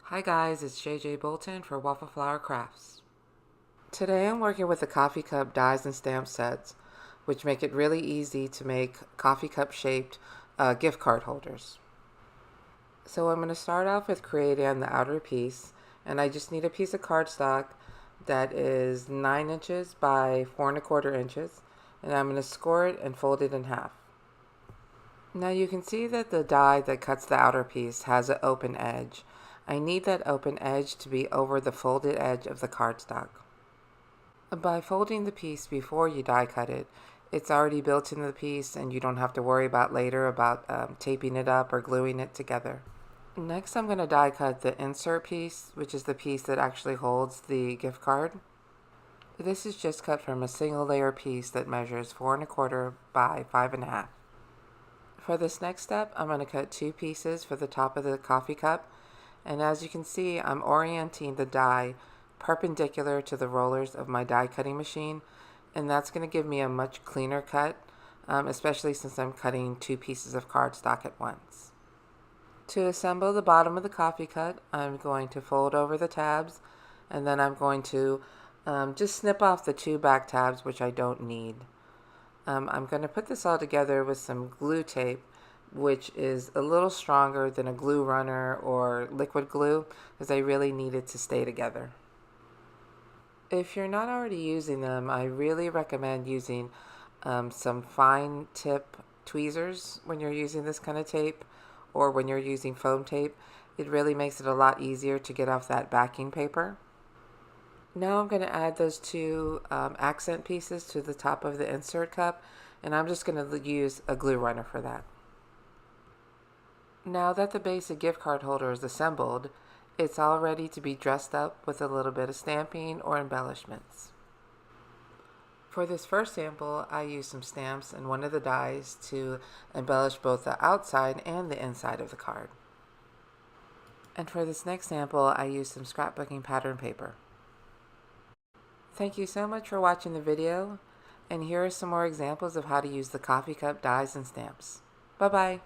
Hi guys, it's JJ Bolton for Waffle Flower Crafts. Today I'm working with the coffee cup dies and stamp sets, which make it really easy to make coffee cup shaped gift card holders. So I'm going to start off with creating the outer piece, and I just need a piece of cardstock that is 9 inches by 4¼ inches, and I'm going to score it and fold it in half. Now you can see that the die that cuts the outer piece has an open edge. I need that open edge to be over the folded edge of the cardstock. By folding the piece before you die cut it, it's already built into the piece and you don't have to worry about later about taping it up or gluing it together. Next I'm going to die cut the insert piece, which is the piece that actually holds the gift card. This is just cut from a single layer piece that measures 4¼ by 5½. For this next step, I'm going to cut 2 pieces for the top of the coffee cup, and as you can see, I'm orienting the die perpendicular to the rollers of my die cutting machine, and that's going to give me a much cleaner cut, especially since I'm cutting 2 pieces of cardstock at once. To assemble the bottom of the coffee cup, I'm going to fold over the tabs, and then I'm going to just snip off the 2 back tabs, which I don't need. I'm going to put this all together with some glue tape, which is a little stronger than a glue runner or liquid glue, because I really need it to stay together. If you're not already using them, I really recommend using some fine tip tweezers when you're using this kind of tape, or when you're using foam tape. It really makes it a lot easier to get off that backing paper. Now I'm going to add those 2 accent pieces to the top of the insert cup, and I'm just going to use a glue runner for that. Now that the basic gift card holder is assembled, it's all ready to be dressed up with a little bit of stamping or embellishments. For this first sample, I used some stamps and one of the dies to embellish both the outside and the inside of the card. And for this next sample, I used some scrapbooking pattern paper. Thank you so much for watching the video, and here are some more examples of how to use the coffee cup dies and stamps. Bye-bye.